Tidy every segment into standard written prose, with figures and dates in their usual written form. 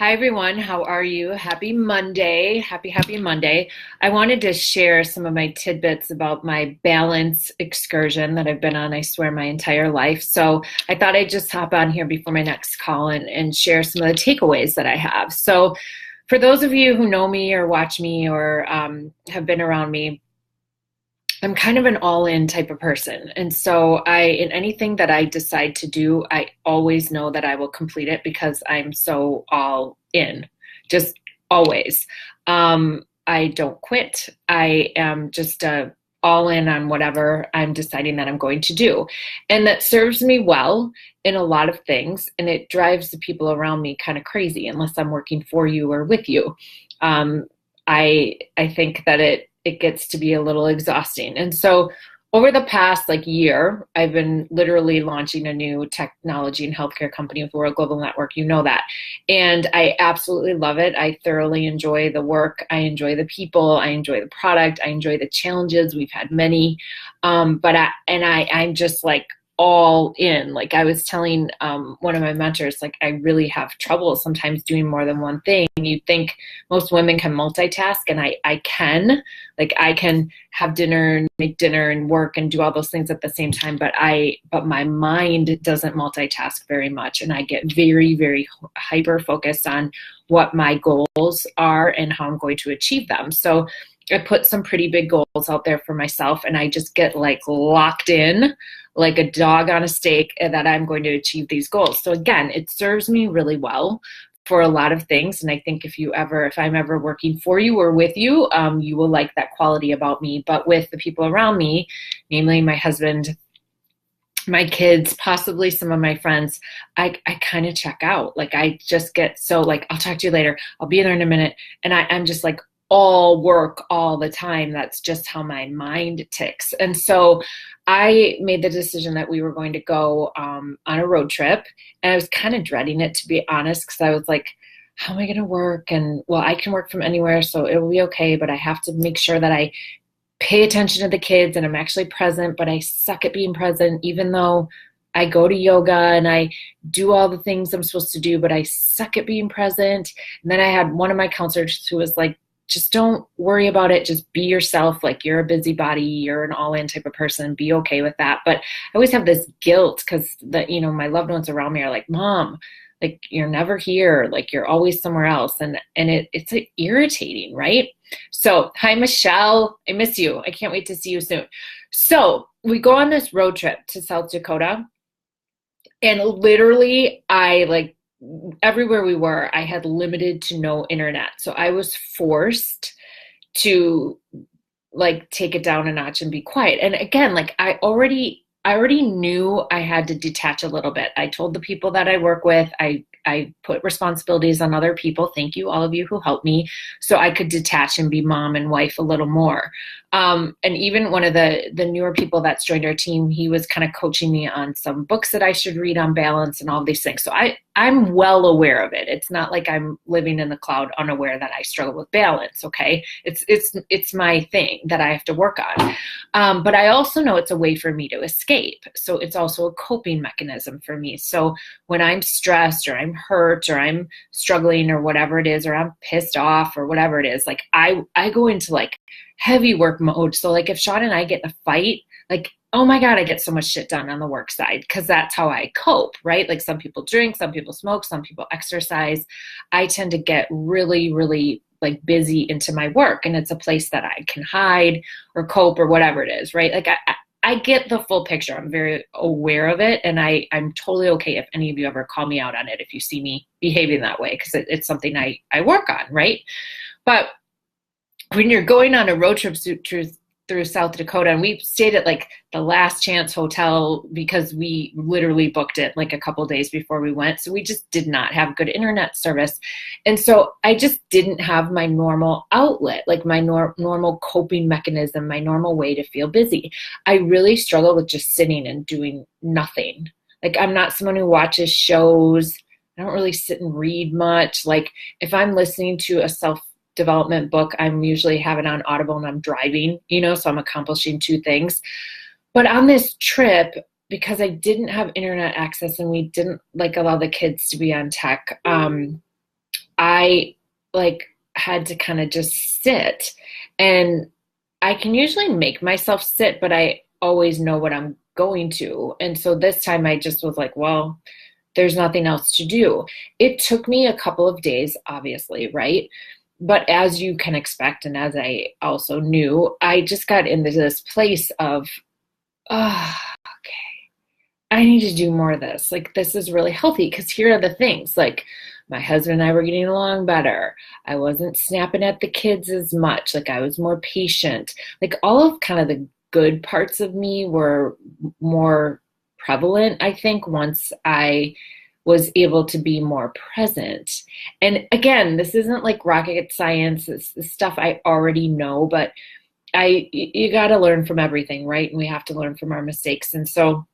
Hi everyone, how are you? Happy Monday. Happy Monday. I wanted to share some of my tidbits about my balance excursion that I've been on, I swear, my entire life. So I thought I'd just hop on here before my next call and share some of the takeaways that I have. So for those of you who know me or watch me or have been around me, I'm kind of an all-in type of person. And so in anything that I decide to do, I always know that I will complete it because I'm so all in, just always. I don't quit. I am just all in on whatever I'm deciding that I'm going to do. And that serves me well in a lot of things. And it drives the people around me kind of crazy unless I'm working for you or with you. I think that it gets to be a little exhausting. And so over the past year, I've been literally launching a new technology and healthcare company with World Global Network. You know that. And I absolutely love it. I thoroughly enjoy the work. I enjoy the people. I enjoy the product. I enjoy the challenges. We've had many. I'm just all in. Like I was telling one of my mentors, I really have trouble sometimes doing more than one thing. You'd think most women can multitask, and I can. I can have dinner and make dinner and work and do all those things at the same time, but my mind doesn't multitask very much, and I get very, very hyper focused on what my goals are and how I'm going to achieve them. So I put some pretty big goals out there for myself, and I just get locked in like a dog on a stake that I'm going to achieve these goals. So again, it serves me really well for a lot of things. And I think if I'm ever working for you or with you, you will like that quality about me. But with the people around me, namely my husband, my kids, possibly some of my friends, I kind of check out. I just get so I'll talk to you later. I'll be there in a minute. And I'm just all work all the time. That's just how my mind ticks. And so I made the decision that we were going to go on a road trip. And I was kind of dreading it, to be honest, because I was like, how am I going to work? And well, I can work from anywhere, so it will be okay. But I have to make sure that I pay attention to the kids and I'm actually present, but I suck at being present, even though I go to yoga and I do all the things I'm supposed to do, but I suck at being present. And then I had one of my counselors who was like, just don't worry about it. Just be yourself. You're a busybody. You're an all-in type of person. Be okay with that. But I always have this guilt because my loved ones around me are like, Mom, you're never here. You're always somewhere else. And it's irritating, right? So hi, Michelle. I miss you. I can't wait to see you soon. So we go on this road trip to South Dakota, and literally everywhere we were, I had limited to no internet. So I was forced to take it down a notch and be quiet. And again, I already knew I had to detach a little bit. I told the people that I work with, I put responsibilities on other people. Thank you, all of you who helped me, so I could detach and be mom and wife a little more. And even one of the newer people that's joined our team, he was kind of coaching me on some books that I should read on balance and all these things. So I'm well aware of it. It's not like I'm living in the cloud unaware that I struggle with balance. Okay. It's my thing that I have to work on. But I also know it's a way for me to escape. So it's also a coping mechanism for me. So when I'm stressed or I'm hurt or I'm struggling or whatever it is, or I'm pissed off or whatever it is, I go into heavy work mode. So if Sean and I get in a fight, oh my God, I get so much shit done on the work side because that's how I cope, right? Some people drink, some people smoke, some people exercise. I tend to get really, really busy into my work, and it's a place that I can hide or cope or whatever it is, right? I get the full picture. I'm very aware of it, and I'm totally okay if any of you ever call me out on it if you see me behaving that way, because it's something I work on, right? But when you're going on a road trip through South Dakota, and we stayed at the Last Chance Hotel because we literally booked it a couple days before we went. So we just did not have good internet service. And so I just didn't have my normal outlet, my normal coping mechanism, my normal way to feel busy. I really struggle with just sitting and doing nothing. I'm not someone who watches shows. I don't really sit and read much. If I'm listening to a self-development book, I'm usually have it on Audible and I'm driving, so I'm accomplishing two things. But on this trip, because I didn't have internet access and we didn't allow the kids to be on tech, I like had to kind of just sit. And I can usually make myself sit, but I always know what I'm going to. And so this time I just was like, well, there's nothing else to do. It took me a couple of days, obviously, right? But as you can expect, and as I also knew, I just got into this place of, oh, okay, I need to do more of this. Like, this is really healthy because here are the things. Like, my husband and I were getting along better. I wasn't snapping at the kids as much. Like, I was more patient. Like, all of kind of the good parts of me were more prevalent, I think, once I was able to be more present. And again, this isn't like rocket science. It's stuff I already know, but you got to learn from everything, right? And we have to learn from our mistakes. And so,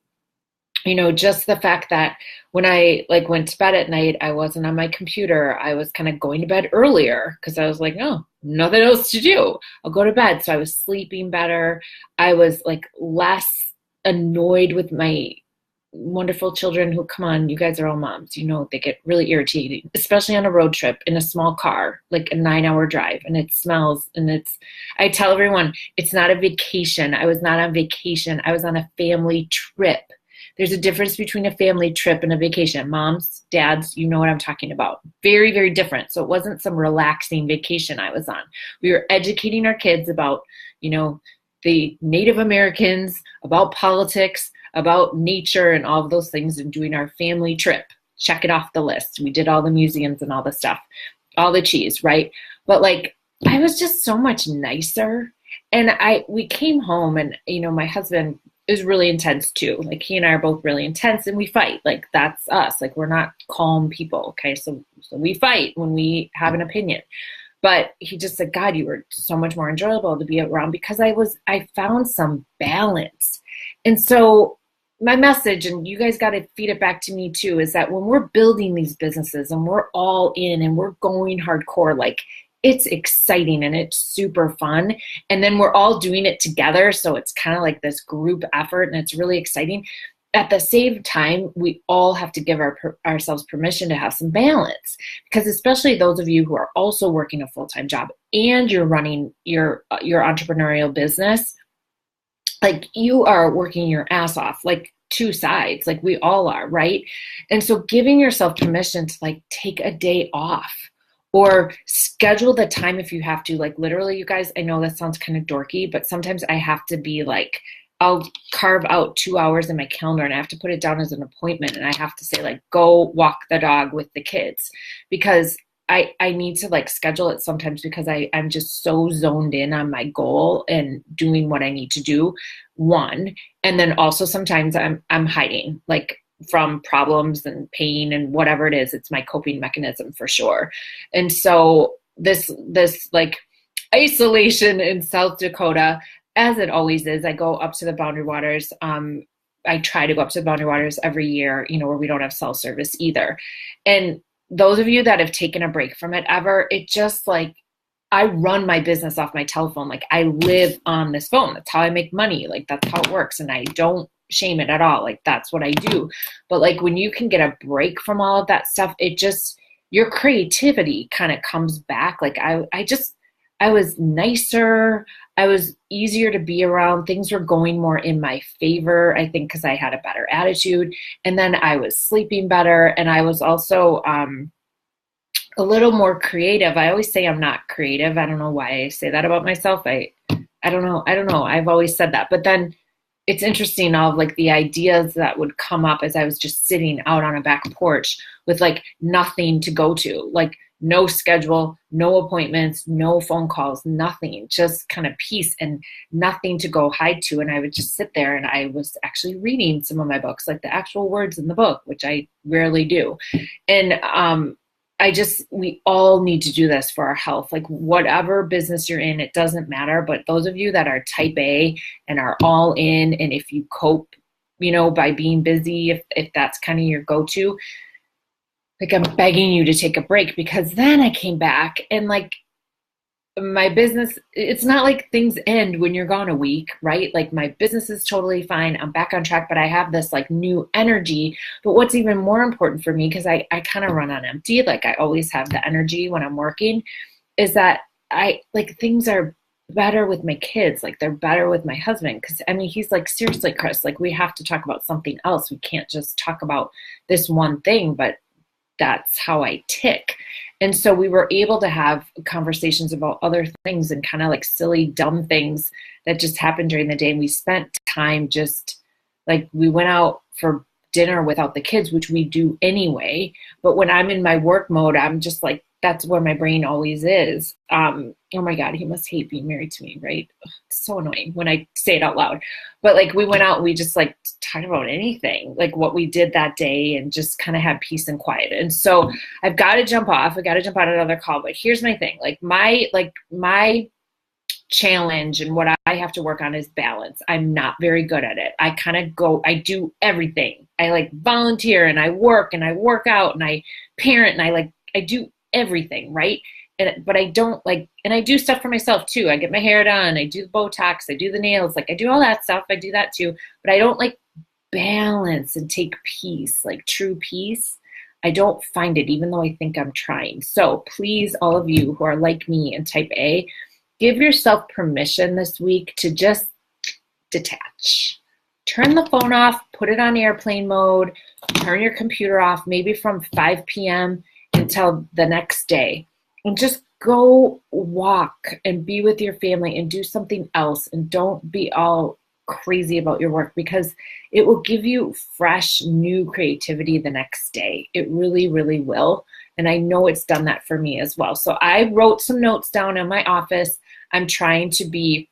just the fact that when I like went to bed at night, I wasn't on my computer. I was kind of going to bed earlier because I was like, oh, nothing else to do. I'll go to bed. So I was sleeping better. I was like less annoyed with my wonderful children who, come on, you guys are all moms, they get really irritating, especially on a road trip in a small car, like a 9-hour drive, and it smells, and I tell everyone, it's not a vacation. I was not on vacation. I was on a family trip. There's a difference between a family trip and a vacation. Moms, dads, you know what I'm talking about. Very, very different. So it wasn't some relaxing vacation I was on. We were educating our kids about, the Native Americans, about politics, about nature and all of those things, and doing our family trip. Check it off the list. We did all the museums and all the stuff, all the cheese, right? But like, I was just so much nicer. And we came home, and, my husband is really intense too. Like, he and I are both really intense, and we fight. Like, that's us. Like, we're not calm people. Okay. So we fight when we have an opinion. But he just said, God, you were so much more enjoyable to be around because I found some balance. And so my message, and you guys got to feed it back to me too, is that when we're building these businesses and we're all in and we're going hardcore, like, it's exciting and it's super fun. And then we're all doing it together. So it's kind of like this group effort, and it's really exciting. At the same time, we all have to give ourselves permission to have some balance, because especially those of you who are also working a full-time job and you're running your entrepreneurial business, like, you are working your ass off, like two sides, like we all are, right? And so giving yourself permission to like take a day off, or schedule the time if you have to. Like, literally, you guys, I know that sounds kind of dorky, but sometimes I have to be like, I'll carve out 2 hours in my calendar, and I have to put it down as an appointment, and I have to say, like, go walk the dog with the kids, because I need to like schedule it sometimes, because I'm just so zoned in on my goal and doing what I need to do. One. And then also sometimes I'm hiding, like, from problems and pain and whatever it is. It's my coping mechanism for sure. And so this like isolation in South Dakota, as it always is, I go up to the Boundary Waters. I try to go up to the Boundary Waters every year, where we don't have cell service either. And those of you that have taken a break from it ever, it just like, I run my business off my telephone. Like, I live on this phone. That's how I make money. Like, that's how it works. And I don't shame it at all. Like, that's what I do. But like, when you can get a break from all of that stuff, it just, your creativity kind of comes back. Like, I was nicer. I was easier to be around. Things were going more in my favor, I think, because I had a better attitude. And then I was sleeping better. And I was also a little more creative. I always say I'm not creative. I don't know why I say that about myself. I don't know. I've always said that. But then it's interesting, all of like the ideas that would come up as I was just sitting out on a back porch with like nothing to go to, like no schedule, no appointments, no phone calls, nothing, just kind of peace and nothing to go hide to. And I would just sit there, and I was actually reading some of my books, like the actual words in the book, which I rarely do. And we all need to do this for our health. Like, whatever business you're in, it doesn't matter. But those of you that are type A and are all in, and if you cope, by being busy, if that's kind of your go-to, like, I'm begging you to take a break, because then I came back and like, my business, it's not like things end when you're gone a week, right? Like my business is totally fine. I'm back on track, but I have this like new energy. But what's even more important for me, because I kind of run on empty, like I always have the energy when I'm working, is that I like things are better with my kids. Like they're better with my husband. Cause I mean, he's like, seriously, Chris, like we have to talk about something else. We can't just talk about this one thing, but that's how I tick. And so we were able to have conversations about other things and kind of like silly, dumb things that just happened during the day. And we spent time just like we went out for dinner without the kids, which we do anyway. But when I'm in my work mode, I'm just like, that's where my brain always is. Oh my God, he must hate being married to me, right? Ugh, it's so annoying when I say it out loud. But like we went out and we just like talked about anything, like what we did that day and just kind of had peace and quiet. And so I've got to jump off. I got to jump on another call. But here's my thing. Like my challenge and what I have to work on is balance. I'm not very good at it. I kind of I do everything. I like volunteer and I work out and I parent and I do everything, right? But I don't like, and I do stuff for myself too. I get my hair done, I do the Botox, I do the nails, like I do all that stuff. I do that too, but I don't like balance and take peace, like true peace. I don't find it, even though I think I'm trying. So please, all of you who are like me and type A, give yourself permission this week to just detach. Turn the phone off, put it on airplane mode, turn your computer off, maybe from 5 p.m. until the next day, and just go walk and be with your family and do something else, and don't be all crazy about your work, because it will give you fresh new creativity the next day. It really, really will. And I know it's done that for me as well. So I wrote some notes down in my office. I'm trying to be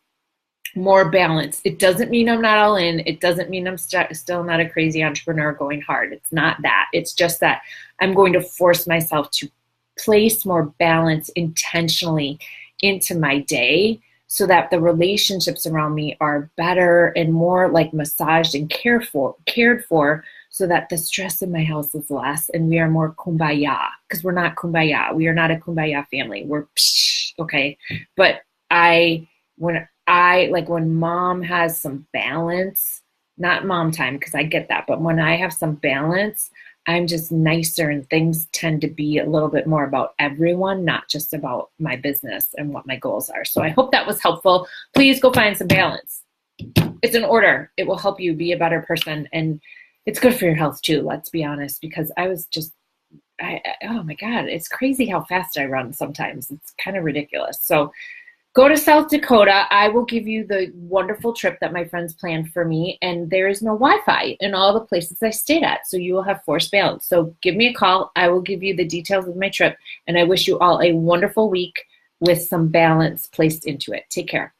more balanced. It doesn't mean I'm not all in. It doesn't mean I'm still not a crazy entrepreneur going hard. It's not that. It's just that I'm going to force myself to place more balance intentionally into my day so that the relationships around me are better and more like massaged and cared for, so that the stress in my house is less and we are more kumbaya, because we're not kumbaya. We are not a kumbaya family. We're psh, okay. But when mom has some balance, not mom time, because I get that, but when I have some balance, I'm just nicer and things tend to be a little bit more about everyone, not just about my business and what my goals are. So I hope that was helpful. Please go find some balance. It's an order. It will help you be a better person, and it's good for your health too, let's be honest, because oh my God, it's crazy how fast I run sometimes. It's kind of ridiculous. So go to South Dakota. I will give you the wonderful trip that my friends planned for me, and there is no Wi-Fi in all the places I stayed at, so you will have forced balance. So give me a call. I will give you the details of my trip, and I wish you all a wonderful week with some balance placed into it. Take care.